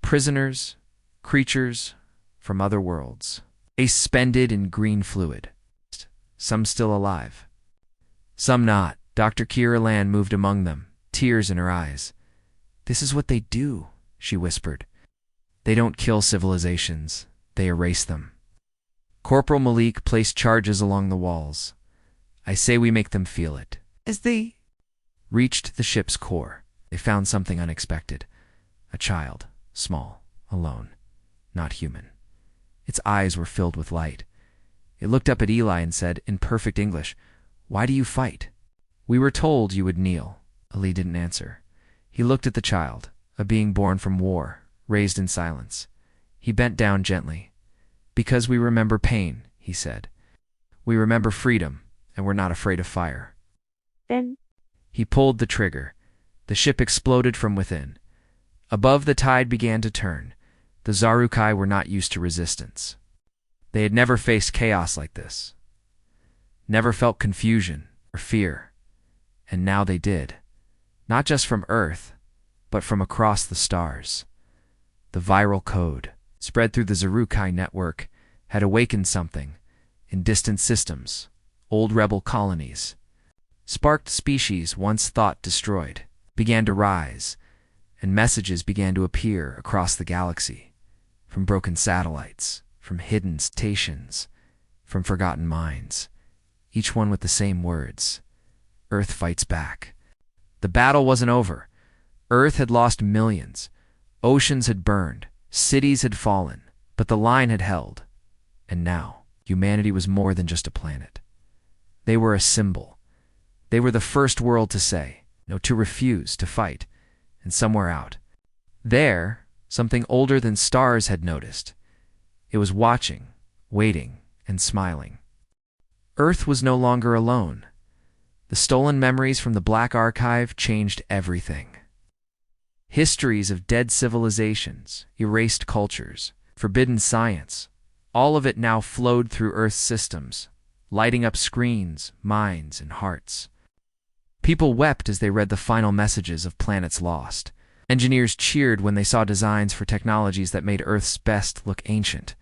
Prisoners, creatures from other worlds. They suspended in green fluid. Some still alive. Some not. Dr. Kira Lan moved among them, tears in her eyes. "This is what they do," she whispered. "They don't kill civilizations, they erase them." Corporal Malik placed charges along the walls. "I say we make them feel it." As they reached the ship's core, they found something unexpected. A child, small, alone, not human. Its eyes were filled with light. It looked up at Eli and said, in perfect English, "Why do you fight?" "We were told you would kneel." Ali didn't answer. He looked at the child, a being born from war, raised in silence. He bent down gently. "Because we remember pain," he said. "We remember freedom, and we're not afraid of fire." Then He pulled the trigger. The ship exploded from within. Above, the tide began to turn. The Zarukai were not used to resistance. They had never faced chaos like this. Never felt confusion or fear. And now they did. Not just from Earth, but from across the stars. The viral code, spread through the Zarukai network, had awakened something in distant systems, old rebel colonies. Sparked species once thought destroyed began to rise, and messages began to appear across the galaxy, from broken satellites, from hidden stations, from forgotten minds, each one with the same words: Earth fights back. The battle wasn't over. Earth had lost millions. Oceans had burned. Cities had fallen. But the line had held. And now, humanity was more than just a planet. They were a symbol. They were the first world to say, no, to refuse, to fight. And somewhere out there, something older than stars had noticed. It was watching, waiting, and smiling. Earth was no longer alone. The stolen memories from the Black Archive changed everything. Histories of dead civilizations, erased cultures, forbidden science, all of it now flowed through Earth's systems, lighting up screens, minds, and hearts. People wept as they read the final messages of planets lost. Engineers cheered when they saw designs for technologies that made Earth's best look ancient.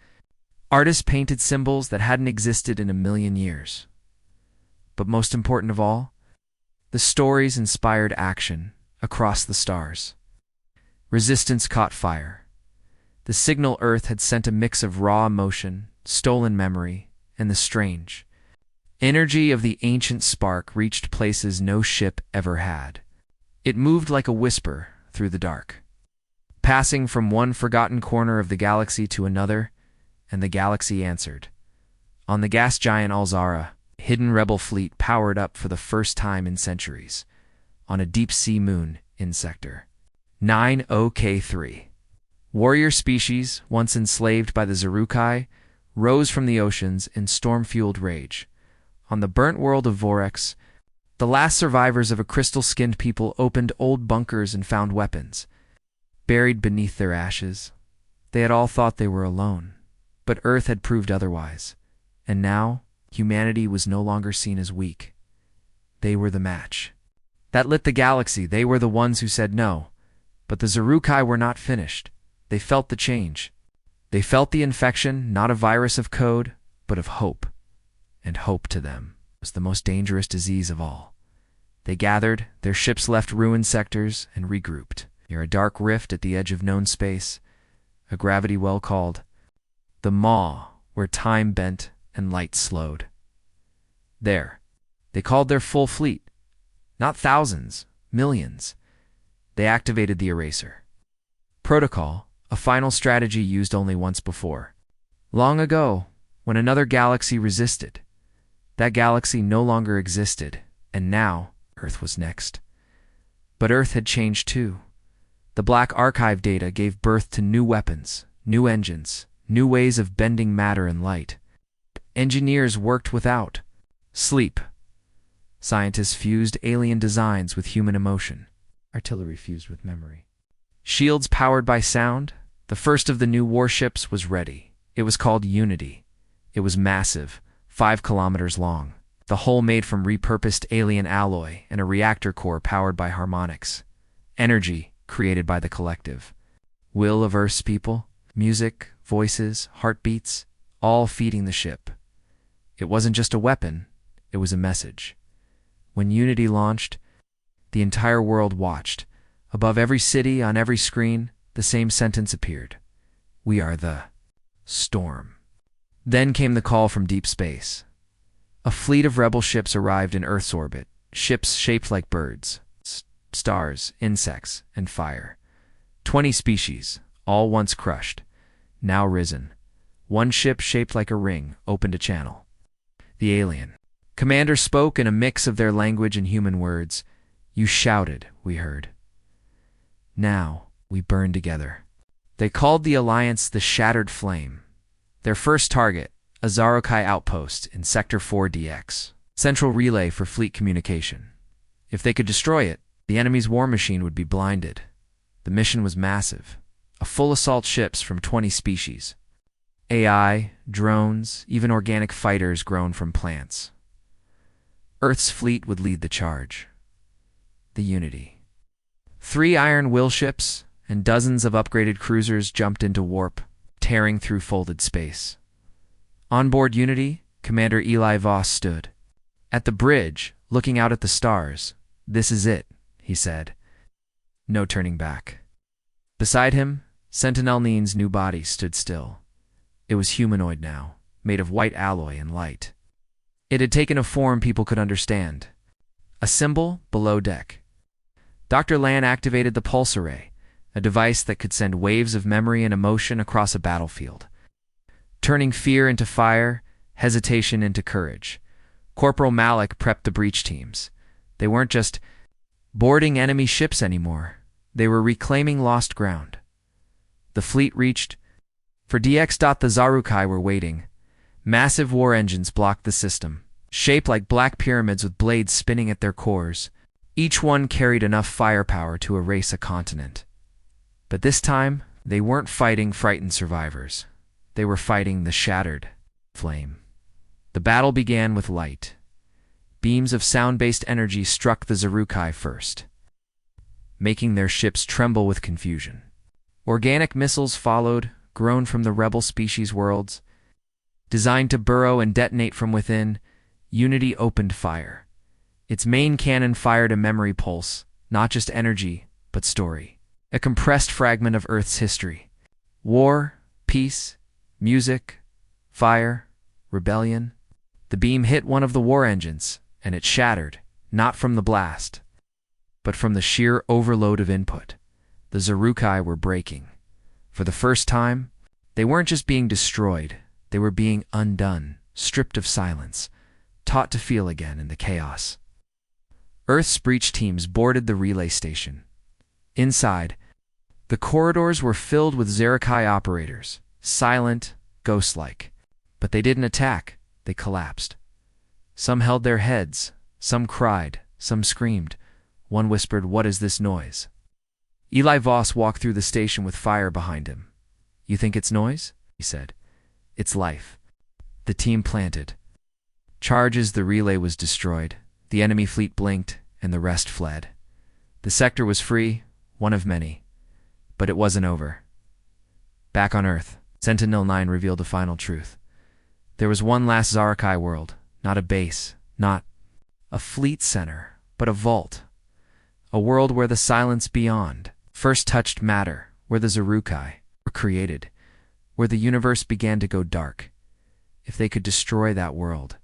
Artists painted symbols that hadn't existed in a million years. But most important of all, the stories inspired action across the stars. Resistance caught fire. The signal Earth had sent a mix of raw emotion, stolen memory, and the strange energy of the ancient spark reached places no ship ever had. It moved like a whisper through the dark, passing from one forgotten corner of the galaxy to another, and the galaxy answered. On the gas giant Alzara, a hidden rebel fleet powered up for the first time in centuries. On a deep-sea moon in Sector 90K3. Warrior species, once enslaved by the Zarukai, rose from the oceans in storm-fueled rage. On the burnt world of Vorex, the last survivors of a crystal-skinned people opened old bunkers and found weapons. Buried beneath their ashes, they had all thought they were alone. But Earth had proved otherwise. And now, humanity was no longer seen as weak. They were the match. That lit the galaxy. They were the ones who said no. But the Zarukai were not finished. They felt the change. They felt the infection, not a virus of code, but of hope. And hope to them was the most dangerous disease of all. They gathered, their ships left ruined sectors, and regrouped. Near a dark rift at the edge of known space, a gravity well called the Maw, where time bent and light slowed. There, they called their full fleet. Not thousands, millions. They activated the eraser. Protocol, a final strategy used only once before. Long ago, when another galaxy resisted, that galaxy no longer existed, and now Earth was next. But Earth had changed too. The Black Archive data gave birth to new weapons, new engines, new ways of bending matter and light. Engineers worked without sleep. Scientists fused alien designs with human emotion. Artillery fused with memory. Shields powered by sound. The first of the new warships was ready. It was called Unity. It was massive, 5 kilometers long. The hull made from repurposed alien alloy and a reactor core powered by harmonics. Energy created by the collective. Will of Earth's people, music, voices, heartbeats, all feeding the ship. It wasn't just a weapon, it was a message. When Unity launched, the entire world watched. Above every city, on every screen, the same sentence appeared. We are the storm. Then came the call from deep space. A fleet of rebel ships arrived in Earth's orbit, ships shaped like birds, stars, insects, and fire. 20 species, all once crushed, now risen. One ship shaped like a ring opened a channel. The alien commander spoke in a mix of their language and human words. You shouted, we heard. Now we burn together. They called the alliance the Shattered Flame. Their first target, a Zarukai outpost in Sector 4DX, central relay for fleet communication. If they could destroy it, the enemy's war machine would be blinded. The mission was massive. A full assault ships from 20 species. AI, drones, even organic fighters grown from plants. Earth's fleet would lead the charge. The Unity. 3 Iron Will ships and dozens of upgraded cruisers jumped into warp, tearing through folded space. On board Unity, Commander Eli Voss stood. At the bridge, looking out at the stars. This is it, he said. No turning back. Beside him, Sentinel Neen's new body stood still. It was humanoid now, made of white alloy and light. It had taken a form people could understand. A symbol below deck. Dr. Lan activated the pulse array, a device that could send waves of memory and emotion across a battlefield, turning fear into fire, hesitation into courage. Corporal Malik prepped the breach teams. They weren't just boarding enemy ships anymore. They were reclaiming lost ground. The fleet reached. For DX. The Zarukai were waiting. Massive war engines blocked the system, shaped like black pyramids with blades spinning at their cores. Each one carried enough firepower to erase a continent. But this time, they weren't fighting frightened survivors. They were fighting the Shattered Flame. The battle began with light. Beams of sound-based energy struck the Zarukai first, making their ships tremble with confusion. Organic missiles followed, grown from the rebel species worlds. Designed to burrow and detonate from within, Unity opened fire. Its main cannon fired a memory pulse, not just energy, but story. A compressed fragment of Earth's history. War, peace, music, fire, rebellion. The beam hit one of the war engines, and it shattered, not from the blast, but from the sheer overload of input. The Zarukai were breaking. For the first time, they weren't just being destroyed, they were being undone, stripped of silence, taught to feel again in the chaos. Earth's breach teams boarded the relay station. Inside, the corridors were filled with Zarukai operators, silent, ghost-like. But they didn't attack, they collapsed. Some held their heads, some cried, some screamed. One whispered, "What is this noise?" Eli Voss walked through the station with fire behind him. "You think it's noise?" he said. "It's life." The team planted. Charge as the relay was destroyed. The enemy fleet blinked, and the rest fled. The sector was free, one of many. But it wasn't over. Back on Earth, Sentinel-9 revealed the final truth. There was one last Zarukai world, not a base, not a fleet center, but a vault. A world where the silence beyond first touched matter, where the Zarukai were created, where the universe began to go dark. If they could destroy that world,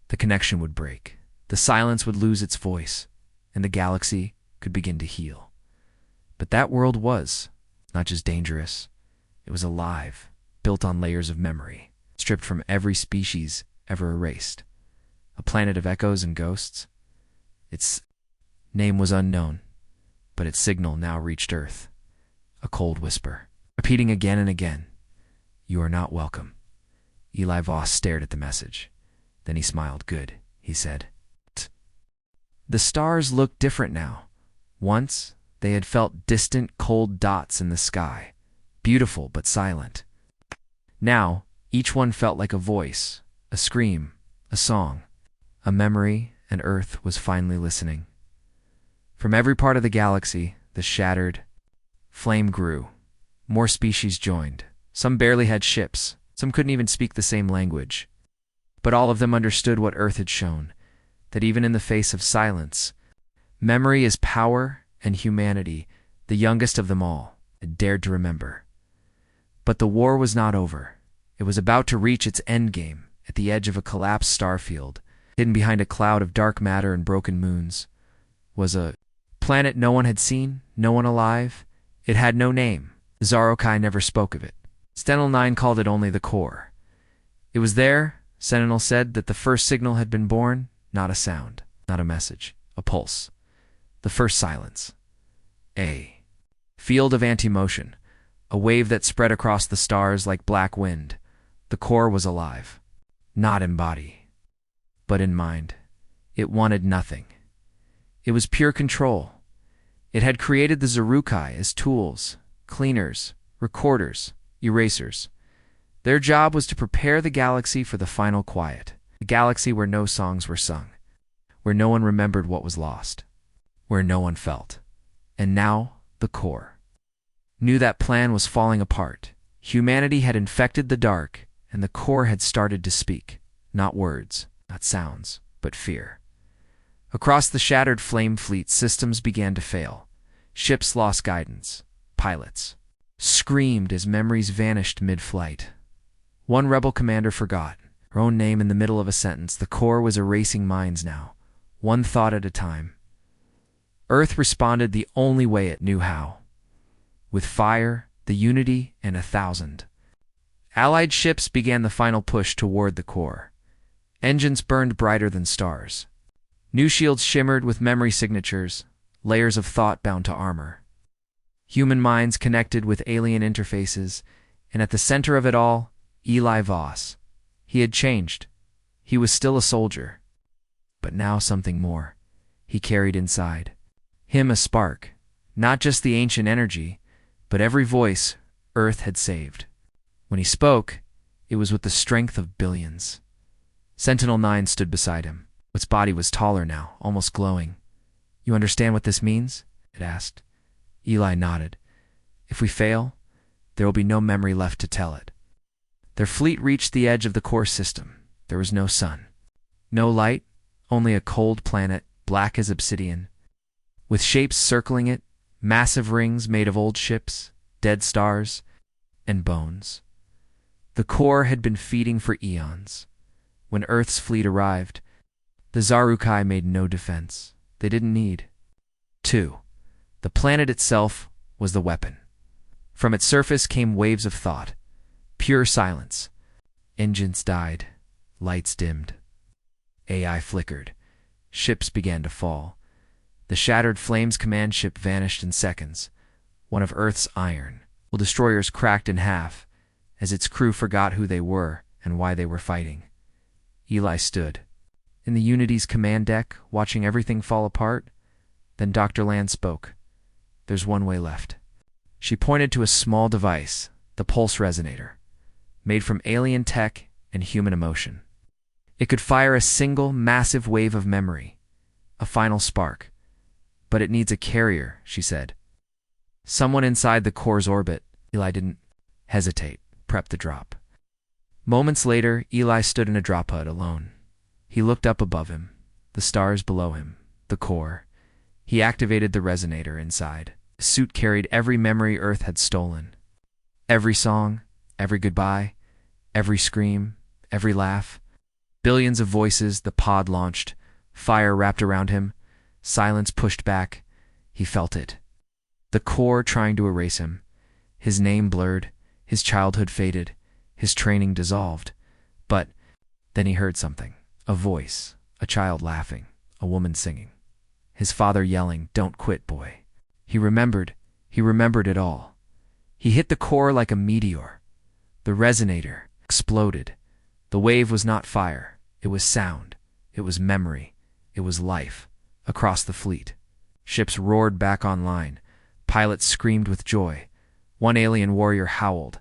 the connection would break, the silence would lose its voice, and the galaxy could begin to heal. But that world was Not just dangerous, it was alive, built on layers of memory, stripped from every species ever erased. A planet of echoes and ghosts. Its name was unknown, but its signal now reached Earth. A cold whisper, repeating again and again, "You are not welcome." Eli Voss stared at the message. Then he smiled. "Good," he said. The stars looked different now. Once, they had felt distant, cold dots in the sky, beautiful but silent. Now, each one felt like a voice, a scream, a song, a memory, and Earth was finally listening. From every part of the galaxy, the shattered flame grew. More species joined. Some barely had ships. Some couldn't even speak the same language. But all of them understood what Earth had shown, that even in the face of silence, memory is power, and humanity, the youngest of them all, had dared to remember. But the war was not over. It was about to reach its endgame at the edge of a collapsed starfield. Hidden behind a cloud of dark matter and broken moons was a planet no one had seen, no one alive. It had no name. Zarokai never spoke of it. Sentinel-9 called it only the core. It was there, Sentinel said, that the first signal had been born, not a sound, not a message, a pulse. The first silence. A field of anti-motion, a wave that spread across the stars like black wind. The core was alive, not in body, but in mind. It wanted nothing. It was pure control. It had created the Zarukai as tools, cleaners, recorders, erasers. Their job was to prepare the galaxy for the final quiet, a galaxy where no songs were sung, where no one remembered what was lost, where no one felt. And now, the core knew that plan was falling apart. Humanity had infected the dark, and the core had started to speak, not words, not sounds, but fear. Across the shattered flame fleet, systems began to fail. Ships lost guidance. Pilots screamed as memories vanished mid-flight. One rebel commander forgot her own name in the middle of a sentence. The core was erasing minds now, one thought at a time. Earth responded the only way it knew how. With fire, the Unity, and 1,000. Allied ships began the final push toward the core. Engines burned brighter than stars. New shields shimmered with memory signatures, layers of thought bound to armor. Human minds connected with alien interfaces, and at the center of it all, Eli Voss. He had changed. He was still a soldier. But now something more. He carried inside him a spark, not just the ancient energy, but every voice Earth had saved. When he spoke, it was with the strength of billions. Sentinel-9 stood beside him. Its body was taller now, almost glowing. "You understand what this means?" it asked. Eli nodded. "If we fail, there will be no memory left to tell it." Their fleet reached the edge of the core system. There was no sun. No light, only a cold planet, black as obsidian, with shapes circling it, massive rings made of old ships, dead stars, and bones. The core had been feeding for eons. When Earth's fleet arrived, the Zarukai made no defense. They didn't need to. The planet itself was the weapon. From its surface came waves of thought, pure silence. Engines died, lights dimmed. AI flickered. Ships began to fall. The shattered Flames command ship vanished in seconds. One of Earth's iron destroyers cracked in half as its crew forgot who they were and why they were fighting. Eli stood in the Unity's command deck, watching everything fall apart. Then Dr. Land spoke. "There's one way left." She pointed to a small device, the pulse resonator, made from alien tech and human emotion. It could fire a single massive wave of memory, a final spark. But it needs a carrier, she said. Someone inside the core's orbit. Eli didn't hesitate, prep the drop. Moments later, Eli stood in a drop hut alone. He looked up above him, the stars below him, the core. He activated the resonator inside. The suit carried every memory Earth had stolen. Every song, every goodbye, every scream, every laugh. Billions of voices. The pod launched. Fire wrapped around him. Silence pushed back. He felt it. The core trying to erase him. His name blurred, his childhood faded, his training dissolved. But then he heard something. A voice, a child laughing, a woman singing. His father yelling, "Don't quit, boy." He remembered it all. He hit the core like a meteor. The resonator exploded. The wave was not fire, it was sound, it was memory, it was life. Across the fleet, ships roared back online. Pilots screamed with joy. One alien warrior howled.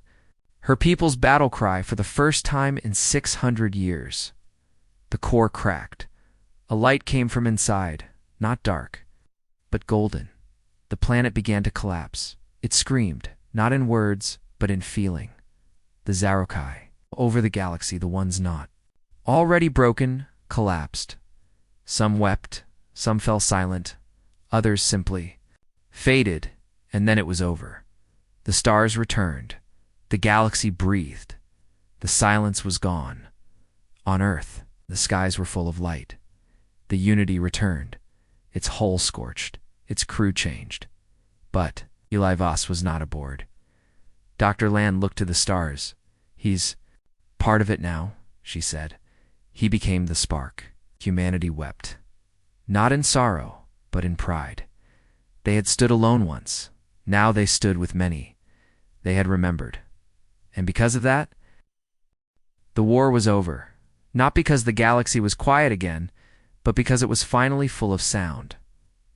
Her people's battle cry for the first time in 600 years. The core cracked. A light came from inside, not dark, but golden. The planet began to collapse. It screamed, not in words, but in feeling. The Zarokai, over the galaxy, the ones not already broken, collapsed. Some wept, some fell silent, others simply faded, and then it was over. The stars returned. The galaxy breathed. The silence was gone. On Earth, the skies were full of light. The Unity returned. Its hull scorched, its crew changed. But Eli Voss was not aboard. Dr. Land looked to the stars. "He's part of it now," she said. He became the spark. Humanity wept. Not in sorrow, but in pride. They had stood alone once. Now they stood with many. They had remembered. And because of that, the war was over. Not because the galaxy was quiet again, but because it was finally full of sound.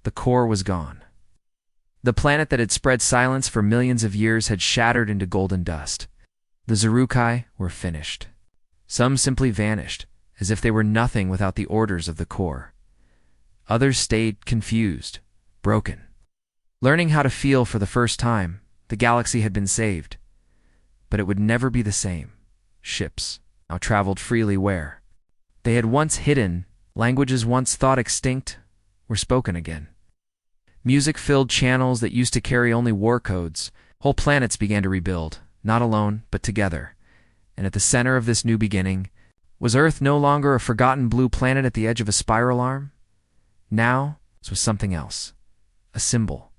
The core was gone. The planet that had spread silence for millions of years had shattered into golden dust. The Zarukai were finished. Some simply vanished, as if they were nothing without the orders of the core. Others stayed confused, broken. Learning how to feel for the first time, the galaxy had been saved. But it would never be the same. Ships now traveled freely where they had once hidden, languages once thought extinct, were spoken again. Music-filled channels that used to carry only war codes, whole planets began to rebuild, not alone, but together. And at the center of this new beginning, was Earth no longer a forgotten blue planet at the edge of a spiral arm? Now, this was something else. A symbol.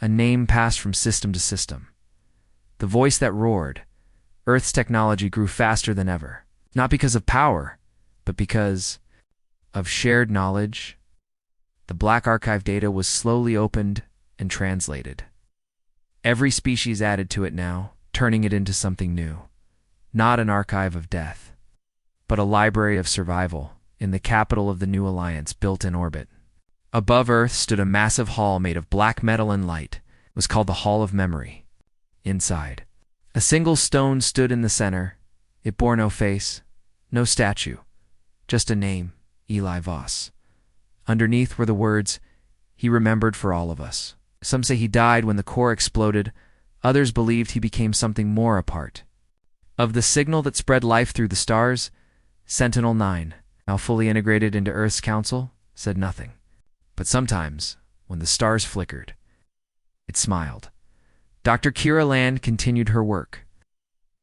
A name passed from system to system. The voice that roared. Earth's technology grew faster than ever. Not because of power, but because of shared knowledge. The Black Archive data was slowly opened and translated. Every species added to it now, turning it into something new. Not an archive of death, but a library of survival in the capital of the new alliance built in orbit. Above Earth stood a massive hall made of black metal and light. It was called the Hall of Memory. Inside, a single stone stood in the center. It bore no face, no statue, just a name, Eli Voss. Underneath were the words, "He remembered for all of us." Some say he died when the core exploded. Others believed he became something more apart. Of the signal that spread life through the stars, Sentinel-9, now fully integrated into Earth's council, said nothing. But sometimes, when the stars flickered, it smiled. Dr. Kira Land continued her work.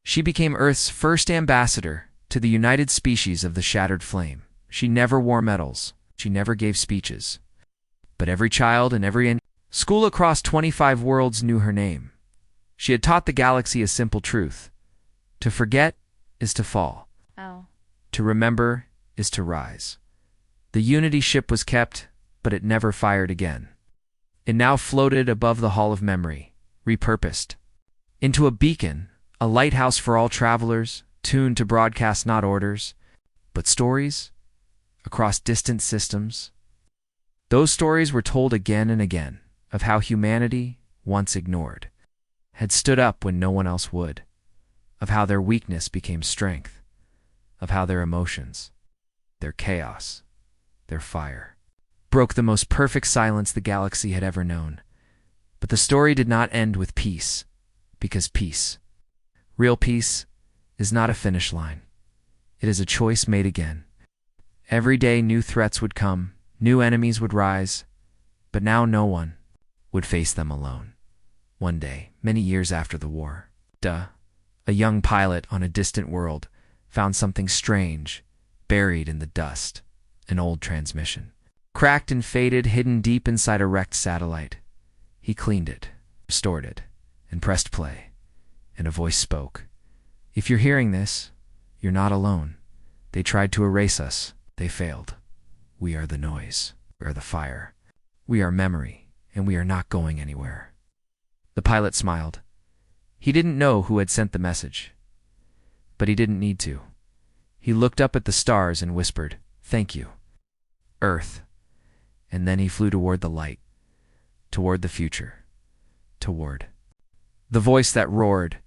She became Earth's first ambassador to the United Species of the Shattered Flame. She never wore medals. She never gave speeches. But every child in every school across 25 worlds knew her name. She had taught the galaxy a simple truth. To forget is to fall. Oh. To remember is to rise. The Unity ship was kept, but it never fired again. It now floated above the Hall of Memory, repurposed into a beacon, a lighthouse for all travelers, tuned to broadcast not orders, but stories across distant systems. Those stories were told again and again of how humanity, once ignored, had stood up when no one else would, of how their weakness became strength, of how their emotions, their chaos, their fire, broke the most perfect silence the galaxy had ever known. But the story did not end with peace, because peace, real peace, is not a finish line. It is a choice made again. Every day new threats would come, new enemies would rise, but now no one would face them alone. One day, many years after the war, a young pilot on a distant world found something strange buried in the dust, an old transmission. Cracked and faded, hidden deep inside a wrecked satellite. He cleaned it, restored it, and pressed play. And a voice spoke. If you're hearing this, you're not alone. They tried to erase us. They failed. We are the noise. We are the fire. We are memory, and we are not going anywhere. The pilot smiled. He didn't know who had sent the message, but he didn't need to. He looked up at the stars and whispered, "Thank you, Earth." And then he flew toward the light, toward the future, toward the voice that roared,